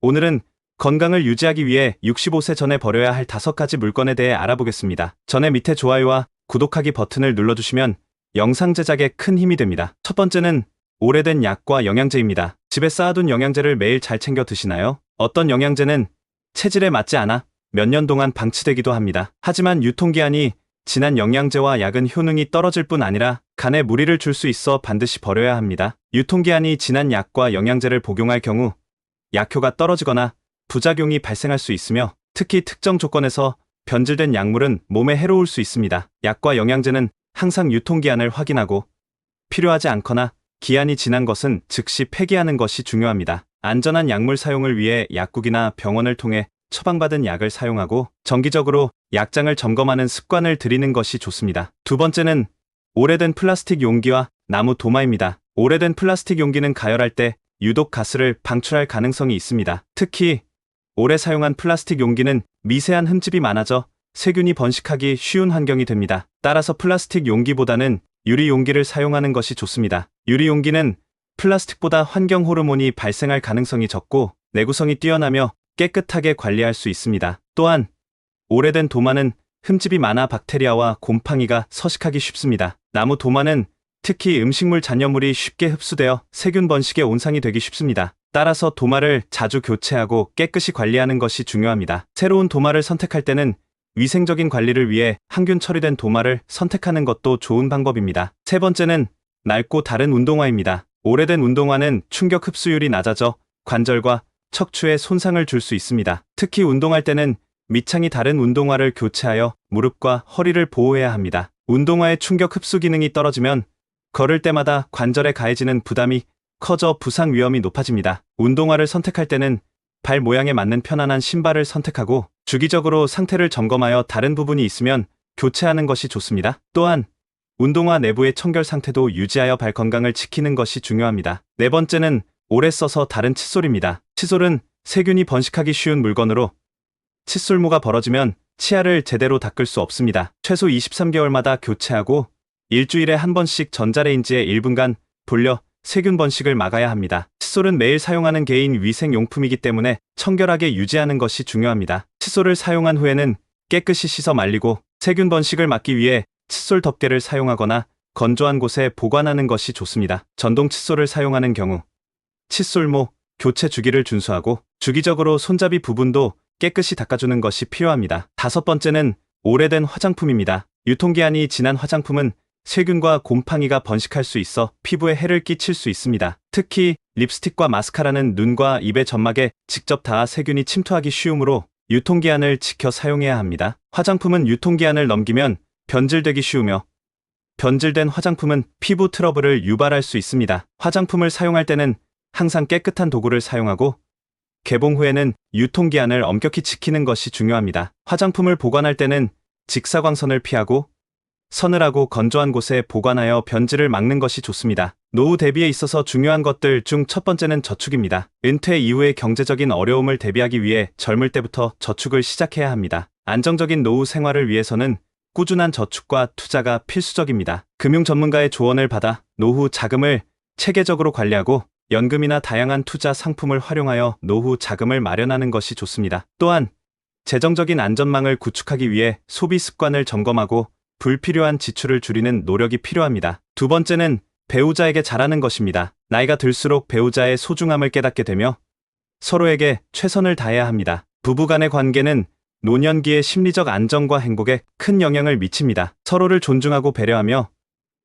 오늘은 건강을 유지하기 위해 65세 전에 버려야 할 5가지 물건에 대해 알아보겠습니다. 전에 밑에 좋아요와 구독하기 버튼을 눌러주시면 영상 제작에 큰 힘이 됩니다. 첫 번째는 오래된 약과 영양제입니다. 집에 쌓아둔 영양제를 매일 잘 챙겨 드시나요? 어떤 영양제는 체질에 맞지 않아 몇 년 동안 방치되기도 합니다. 하지만 유통기한이 지난 영양제와 약은 효능이 떨어질 뿐 아니라 간에 무리를 줄 수 있어 반드시 버려야 합니다. 유통기한이 지난 약과 영양제를 복용할 경우 약효가 떨어지거나 부작용이 발생할 수 있으며 특히 특정 조건에서 변질된 약물은 몸에 해로울 수 있습니다. 약과 영양제는 항상 유통기한을 확인하고 필요하지 않거나 기한이 지난 것은 즉시 폐기하는 것이 중요합니다. 안전한 약물 사용을 위해 약국이나 병원을 통해 처방받은 약을 사용하고 정기적으로 약장을 점검하는 습관을 들이는 것이 좋습니다. 두 번째는 오래된 플라스틱 용기와 나무 도마입니다. 오래된 플라스틱 용기는 가열할 때 유독 가스를 방출할 가능성이 있습니다. 특히 오래 사용한 플라스틱 용기는 미세한 흠집이 많아져 세균이 번식하기 쉬운 환경이 됩니다. 따라서 플라스틱 용기보다는 유리 용기를 사용하는 것이 좋습니다. 유리 용기는 플라스틱보다 환경 호르몬이 발생할 가능성이 적고 내구성이 뛰어나며 깨끗하게 관리할 수 있습니다. 또한 오래된 도마는 흠집이 많아 박테리아와 곰팡이가 서식하기 쉽습니다. 나무 도마는 특히 음식물 잔여물이 쉽게 흡수되어 세균 번식에 온상이 되기 쉽습니다. 따라서 도마를 자주 교체하고 깨끗이 관리하는 것이 중요합니다. 새로운 도마를 선택할 때는 위생적인 관리를 위해 항균 처리된 도마를 선택하는 것도 좋은 방법입니다. 세 번째는 낡고 다른 운동화입니다. 오래된 운동화는 충격 흡수율이 낮아져 관절과 척추에 손상을 줄 수 있습니다. 특히 운동할 때는 밑창이 다른 운동화를 교체하여 무릎과 허리를 보호해야 합니다. 운동화의 충격 흡수 기능이 떨어지면 걸을 때마다 관절에 가해지는 부담이 커져 부상 위험이 높아집니다. 운동화를 선택할 때는 발 모양에 맞는 편안한 신발을 선택하고 주기적으로 상태를 점검하여 다른 부분이 있으면 교체하는 것이 좋습니다. 또한 운동화 내부의 청결 상태도 유지하여 발 건강을 지키는 것이 중요합니다. 네 번째는 오래 써서 다른 칫솔입니다. 칫솔은 세균이 번식하기 쉬운 물건으로 칫솔모가 벌어지면 치아를 제대로 닦을 수 없습니다. 최소 23개월마다 교체하고 일주일에 한 번씩 전자레인지에 1분간 돌려 세균 번식을 막아야 합니다. 칫솔은 매일 사용하는 개인 위생용품이기 때문에 청결하게 유지하는 것이 중요합니다. 칫솔을 사용한 후에는 깨끗이 씻어 말리고 세균 번식을 막기 위해 칫솔 덮개를 사용하거나 건조한 곳에 보관하는 것이 좋습니다. 전동 칫솔을 사용하는 경우 칫솔모 교체 주기를 준수하고 주기적으로 손잡이 부분도 깨끗이 닦아주는 것이 필요합니다. 다섯 번째는 오래된 화장품입니다. 유통기한이 지난 화장품은 세균과 곰팡이가 번식할 수 있어 피부에 해를 끼칠 수 있습니다. 특히 립스틱과 마스카라는 눈과 입의 점막에 직접 닿아 세균이 침투하기 쉬우므로 유통기한을 지켜 사용해야 합니다. 화장품은 유통기한을 넘기면 변질되기 쉬우며 변질된 화장품은 피부 트러블을 유발할 수 있습니다. 화장품을 사용할 때는 항상 깨끗한 도구를 사용하고 개봉 후에는 유통기한을 엄격히 지키는 것이 중요합니다. 화장품을 보관할 때는 직사광선을 피하고 서늘하고 건조한 곳에 보관하여 변질을 막는 것이 좋습니다. 노후 대비에 있어서 중요한 것들 중 첫 번째는 저축입니다. 은퇴 이후의 경제적인 어려움을 대비하기 위해 젊을 때부터 저축을 시작해야 합니다. 안정적인 노후 생활을 위해서는 꾸준한 저축과 투자가 필수적입니다. 금융 전문가의 조언을 받아 노후 자금을 체계적으로 관리하고 연금이나 다양한 투자 상품을 활용하여 노후 자금을 마련하는 것이 좋습니다. 또한 재정적인 안전망을 구축하기 위해 소비 습관을 점검하고 불필요한 지출을 줄이는 노력이 필요합니다. 두 번째는 배우자에게 잘하는 것입니다. 나이가 들수록 배우자의 소중함을 깨닫게 되며 서로에게 최선을 다해야 합니다. 부부 간의 관계는 노년기의 심리적 안정과 행복에 큰 영향을 미칩니다. 서로를 존중하고 배려하며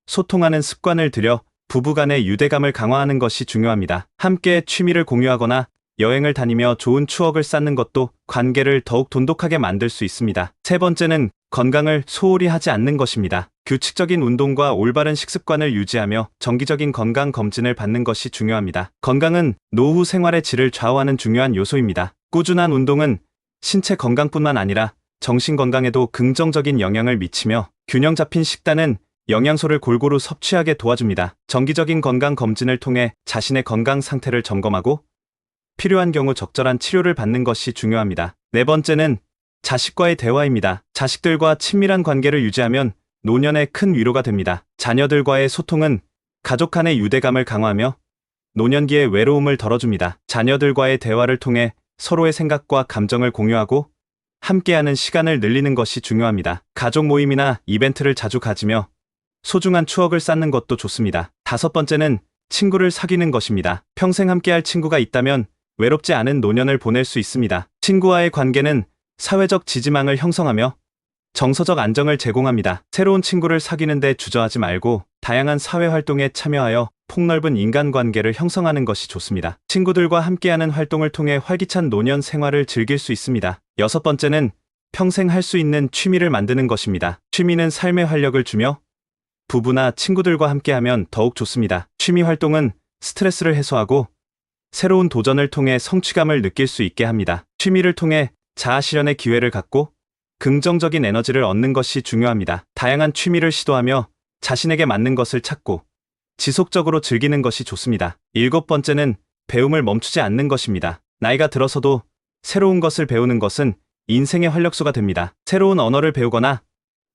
소통하는 습관을 들여 부부 간의 유대감을 강화하는 것이 중요합니다. 함께 취미를 공유하거나 여행을 다니며 좋은 추억을 쌓는 것도 관계를 더욱 돈독하게 만들 수 있습니다. 세 번째는 건강을 소홀히 하지 않는 것입니다. 규칙적인 운동과 올바른 식습관을 유지하며 정기적인 건강 검진을 받는 것이 중요합니다. 건강은 노후 생활의 질을 좌우하는 중요한 요소입니다. 꾸준한 운동은 신체 건강뿐만 아니라 정신 건강에도 긍정적인 영향을 미치며 균형 잡힌 식단은 영양소를 골고루 섭취하게 도와줍니다. 정기적인 건강 검진을 통해 자신의 건강 상태를 점검하고 필요한 경우 적절한 치료를 받는 것이 중요합니다. 네 번째는 자식과의 대화입니다. 자식들과 친밀한 관계를 유지하면 노년에 큰 위로가 됩니다. 자녀들과의 소통은 가족 간의 유대감을 강화하며 노년기의 외로움을 덜어줍니다. 자녀들과의 대화를 통해 서로의 생각과 감정을 공유하고 함께하는 시간을 늘리는 것이 중요합니다. 가족 모임이나 이벤트를 자주 가지며 소중한 추억을 쌓는 것도 좋습니다. 다섯 번째는 친구를 사귀는 것입니다. 평생 함께할 친구가 있다면 외롭지 않은 노년을 보낼 수 있습니다. 친구와의 관계는 사회적 지지망을 형성하며 정서적 안정을 제공합니다. 새로운 친구를 사귀는데 주저하지 말고 다양한 사회 활동에 참여하여 폭넓은 인간관계를 형성하는 것이 좋습니다. 친구들과 함께하는 활동을 통해 활기찬 노년 생활을 즐길 수 있습니다. 여섯 번째는 평생 할 수 있는 취미를 만드는 것입니다. 취미는 삶에 활력을 주며 부부나 친구들과 함께하면 더욱 좋습니다. 취미 활동은 스트레스를 해소하고 새로운 도전을 통해 성취감을 느낄 수 있게 합니다. 취미를 통해 자아실현의 기회를 갖고 긍정적인 에너지를 얻는 것이 중요합니다. 다양한 취미를 시도하며 자신에게 맞는 것을 찾고 지속적으로 즐기는 것이 좋습니다. 일곱 번째는 배움을 멈추지 않는 것입니다. 나이가 들어서도 새로운 것을 배우는 것은 인생의 활력소가 됩니다. 새로운 언어를 배우거나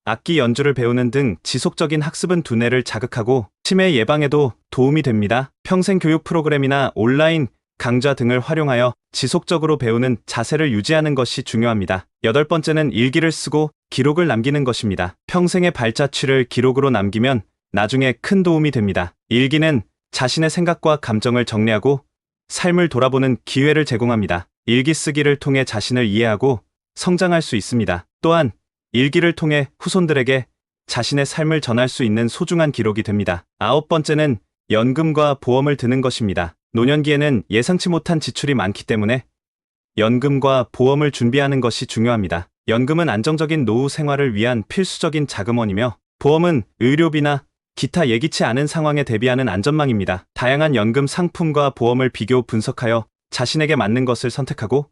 악기 연주를 배우는 등 지속적인 학습은 두뇌를 자극하고 치매 예방에도 도움이 됩니다. 평생 교육 프로그램이나 온라인 강좌 등을 활용하여 지속적으로 배우는 자세를 유지하는 것이 중요합니다. 여덟 번째는 일기를 쓰고 기록을 남기는 것입니다. 평생의 발자취를 기록으로 남기면 나중에 큰 도움이 됩니다. 일기는 자신의 생각과 감정을 정리하고 삶을 돌아보는 기회를 제공합니다. 일기 쓰기를 통해 자신을 이해하고 성장할 수 있습니다. 또한 일기를 통해 후손들에게 자신의 삶을 전할 수 있는 소중한 기록이 됩니다. 아홉 번째는 연금과 보험을 드는 것입니다. 노년기에는 예상치 못한 지출이 많기 때문에 연금과 보험을 준비하는 것이 중요합니다. 연금은 안정적인 노후 생활을 위한 필수적인 자금원이며 보험은 의료비나 기타 예기치 않은 상황에 대비하는 안전망입니다. 다양한 연금 상품과 보험을 비교 분석하여 자신에게 맞는 것을 선택하고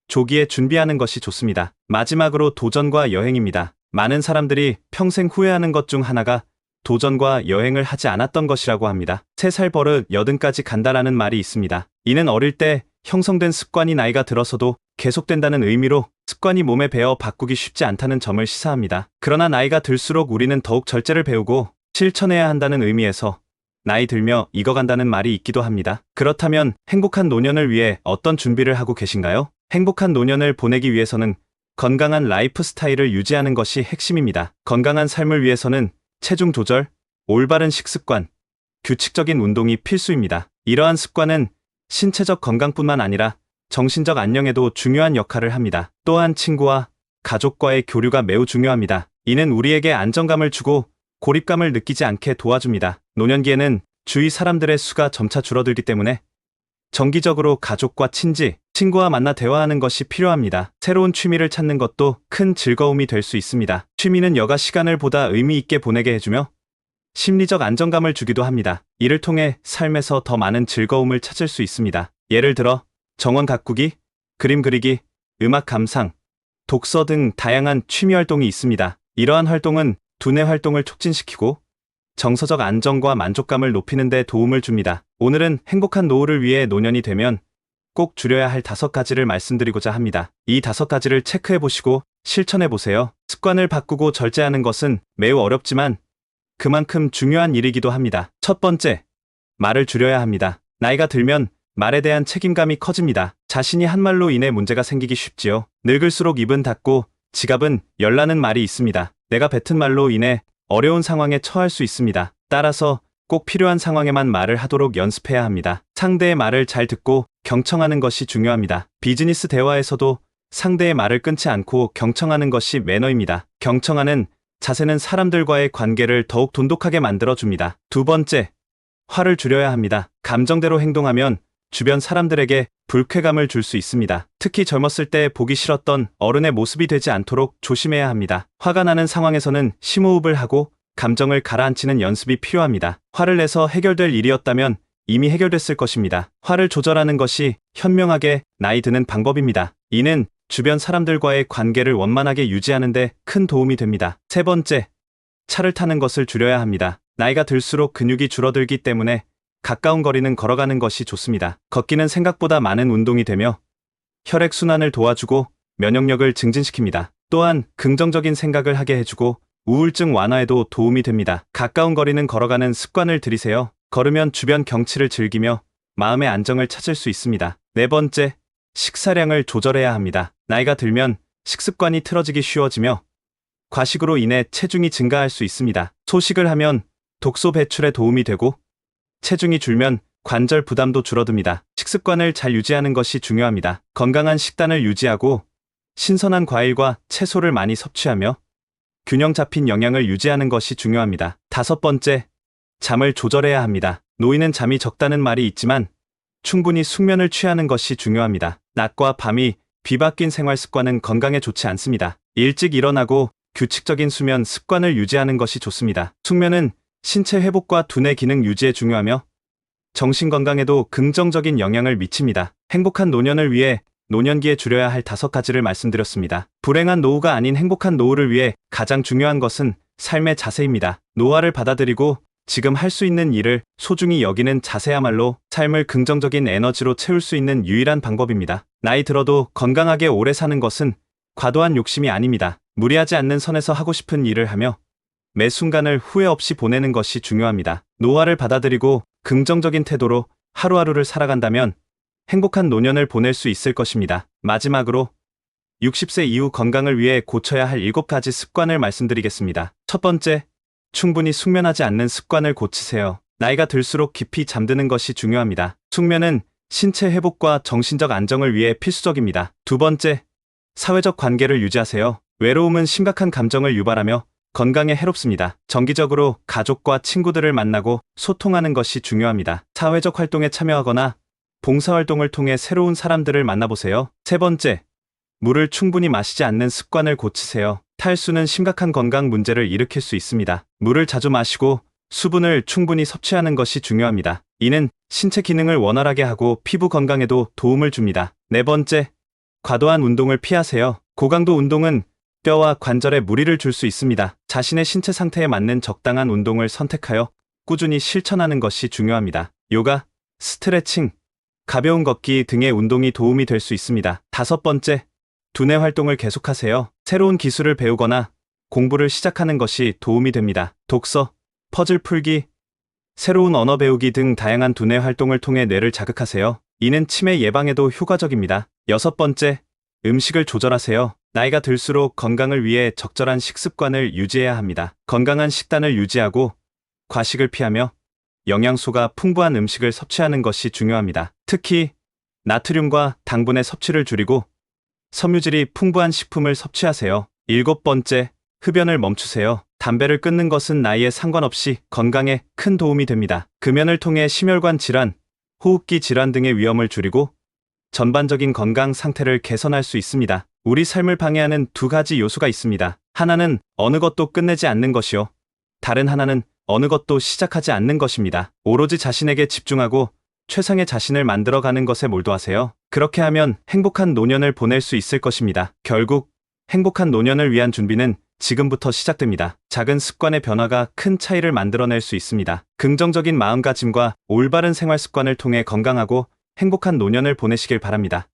조기에 준비하는 것이 좋습니다. 마지막으로 도전과 여행입니다. 많은 사람들이 평생 후회하는 것 중 하나가 도전과 여행을 하지 않았던 것이라고 합니다. 3살 버릇 80까지 간다라는 말이 있습니다. 이는 어릴 때 형성된 습관이 나이가 들어서도 계속된다는 의미로 습관이 몸에 배어 바꾸기 쉽지 않다는 점을 시사합니다. 그러나 나이가 들수록 우리는 더욱 절제를 배우고 실천해야 한다는 의미에서 나이 들며 익어간다는 말이 있기도 합니다. 그렇다면 행복한 노년을 위해 어떤 준비를 하고 계신가요? 행복한 노년을 보내기 위해서는 건강한 라이프 스타일을 유지하는 것이 핵심입니다. 건강한 삶을 위해서는 체중 조절, 올바른 식습관, 규칙적인 운동이 필수입니다. 이러한 습관은 신체적 건강뿐만 아니라 정신적 안녕에도 중요한 역할을 합니다. 또한 친구와 가족과의 교류가 매우 중요합니다. 이는 우리에게 안정감을 주고 고립감을 느끼지 않게 도와줍니다. 노년기에는 주위 사람들의 수가 점차 줄어들기 때문에 정기적으로 가족과 친구와 만나 대화하는 것이 필요합니다. 새로운 취미를 찾는 것도 큰 즐거움이 될 수 있습니다. 취미는 여가 시간을 보다 의미 있게 보내게 해주며 심리적 안정감을 주기도 합니다. 이를 통해 삶에서 더 많은 즐거움을 찾을 수 있습니다. 예를 들어 정원 가꾸기, 그림 그리기, 음악 감상, 독서 등 다양한 취미 활동이 있습니다. 이러한 활동은 두뇌 활동을 촉진시키고 정서적 안정과 만족감을 높이는 데 도움을 줍니다. 오늘은 행복한 노후를 위해 노년이 되면 꼭 줄여야 할 5가지를 말씀드리고자 합니다. 이 5가지를 체크해 보시고 실천해 보세요. 습관을 바꾸고 절제하는 것은 매우 어렵지만 그만큼 중요한 일이기도 합니다. 첫 번째, 말을 줄여야 합니다. 나이가 들면 말에 대한 책임감이 커집니다. 자신이 한 말로 인해 문제가 생기기 쉽지요. 늙을수록 입은 닫고 지갑은 열라는 말이 있습니다. 내가 뱉은 말로 인해 어려운 상황에 처할 수 있습니다. 따라서 꼭 필요한 상황에만 말을 하도록 연습해야 합니다. 상대의 말을 잘 듣고 경청하는 것이 중요합니다. 비즈니스 대화에서도 상대의 말을 끊지 않고 경청하는 것이 매너입니다. 경청하는 자세는 사람들과의 관계를 더욱 돈독하게 만들어줍니다. 두 번째, 화를 줄여야 합니다. 감정대로 행동하면 주변 사람들에게 불쾌감을 줄 수 있습니다. 특히 젊었을 때 보기 싫었던 어른의 모습이 되지 않도록 조심해야 합니다. 화가 나는 상황에서는 심호흡을 하고 감정을 가라앉히는 연습이 필요합니다. 화를 내서 해결될 일이었다면 이미 해결됐을 것입니다. 화를 조절하는 것이 현명하게 나이 드는 방법입니다. 이는 주변 사람들과의 관계를 원만하게 유지하는 데 큰 도움이 됩니다. 세 번째, 차를 타는 것을 줄여야 합니다. 나이가 들수록 근육이 줄어들기 때문에 가까운 거리는 걸어가는 것이 좋습니다. 걷기는 생각보다 많은 운동이 되며 혈액순환을 도와주고 면역력을 증진시킵니다. 또한 긍정적인 생각을 하게 해주고 우울증 완화에도 도움이 됩니다. 가까운 거리는 걸어가는 습관을 들이세요. 걸으면 주변 경치를 즐기며 마음의 안정을 찾을 수 있습니다. 네 번째, 식사량을 조절해야 합니다. 나이가 들면 식습관이 틀어지기 쉬워지며 과식으로 인해 체중이 증가할 수 있습니다. 소식을 하면 독소 배출에 도움이 되고 체중이 줄면 관절 부담도 줄어듭니다. 식습관을 잘 유지하는 것이 중요합니다. 건강한 식단을 유지하고 신선한 과일과 채소를 많이 섭취하며 균형 잡힌 영양을 유지하는 것이 중요합니다. 5번째, 잠을 조절해야 합니다. 노인은 잠이 적다는 말이 있지만 충분히 숙면을 취하는 것이 중요합니다. 낮과 밤이 뒤바뀐 생활 습관은 건강에 좋지 않습니다. 일찍 일어나고 규칙적인 수면 습관을 유지하는 것이 좋습니다. 숙면은 신체 회복과 두뇌 기능 유지에 중요하며 정신 건강에도 긍정적인 영향을 미칩니다. 행복한 노년을 위해 노년기에 줄여야 할 5가지를 말씀드렸습니다. 불행한 노후가 아닌 행복한 노후를 위해 가장 중요한 것은 삶의 자세입니다. 노화를 받아들이고 지금 할 수 있는 일을 소중히 여기는 자세야말로 삶을 긍정적인 에너지로 채울 수 있는 유일한 방법입니다. 나이 들어도 건강하게 오래 사는 것은 과도한 욕심이 아닙니다. 무리하지 않는 선에서 하고 싶은 일을 하며 매 순간을 후회 없이 보내는 것이 중요합니다. 노화를 받아들이고 긍정적인 태도로 하루하루를 살아간다면 행복한 노년을 보낼 수 있을 것입니다. 마지막으로 60세 이후 건강을 위해 고쳐야 할 7가지 습관을 말씀드리겠습니다. 첫 번째, 충분히 숙면하지 않는 습관을 고치세요. 나이가 들수록 깊이 잠드는 것이 중요합니다. 숙면은 신체 회복과 정신적 안정을 위해 필수적입니다. 두 번째, 사회적 관계를 유지하세요. 외로움은 심각한 감정을 유발하며 건강에 해롭습니다. 정기적으로 가족과 친구들을 만나고 소통하는 것이 중요합니다. 사회적 활동에 참여하거나 봉사활동을 통해 새로운 사람들을 만나보세요. 세 번째, 물을 충분히 마시지 않는 습관을 고치세요. 탈수는 심각한 건강 문제를 일으킬 수 있습니다. 물을 자주 마시고 수분을 충분히 섭취하는 것이 중요합니다. 이는 신체 기능을 원활하게 하고 피부 건강에도 도움을 줍니다. 네 번째, 과도한 운동을 피하세요. 고강도 운동은 뼈와 관절에 무리를 줄 수 있습니다. 자신의 신체 상태에 맞는 적당한 운동을 선택하여 꾸준히 실천하는 것이 중요합니다. 요가, 스트레칭, 가벼운 걷기 등의 운동이 도움이 될 수 있습니다. 5번째, 두뇌 활동을 계속하세요. 새로운 기술을 배우거나 공부를 시작하는 것이 도움이 됩니다. 독서, 퍼즐 풀기, 새로운 언어 배우기 등 다양한 두뇌 활동을 통해 뇌를 자극하세요. 이는 치매 예방에도 효과적입니다. 6번째, 음식을 조절하세요. 나이가 들수록 건강을 위해 적절한 식습관을 유지해야 합니다. 건강한 식단을 유지하고 과식을 피하며 영양소가 풍부한 음식을 섭취하는 것이 중요합니다. 특히 나트륨과 당분의 섭취를 줄이고 섬유질이 풍부한 식품을 섭취하세요. 7번째, 흡연을 멈추세요. 담배를 끊는 것은 나이에 상관없이 건강에 큰 도움이 됩니다. 금연을 통해 심혈관 질환, 호흡기 질환 등의 위험을 줄이고 전반적인 건강 상태를 개선할 수 있습니다. 우리 삶을 방해하는 2가지 요소가 있습니다. 하나는 어느 것도 끝내지 않는 것이요. 다른 하나는 어느 것도 시작하지 않는 것입니다. 오로지 자신에게 집중하고 최상의 자신을 만들어가는 것에 몰두하세요. 그렇게 하면 행복한 노년을 보낼 수 있을 것입니다. 결국 행복한 노년을 위한 준비는 지금부터 시작됩니다. 작은 습관의 변화가 큰 차이를 만들어낼 수 있습니다. 긍정적인 마음가짐과 올바른 생활 습관을 통해 건강하고 행복한 노년을 보내시길 바랍니다.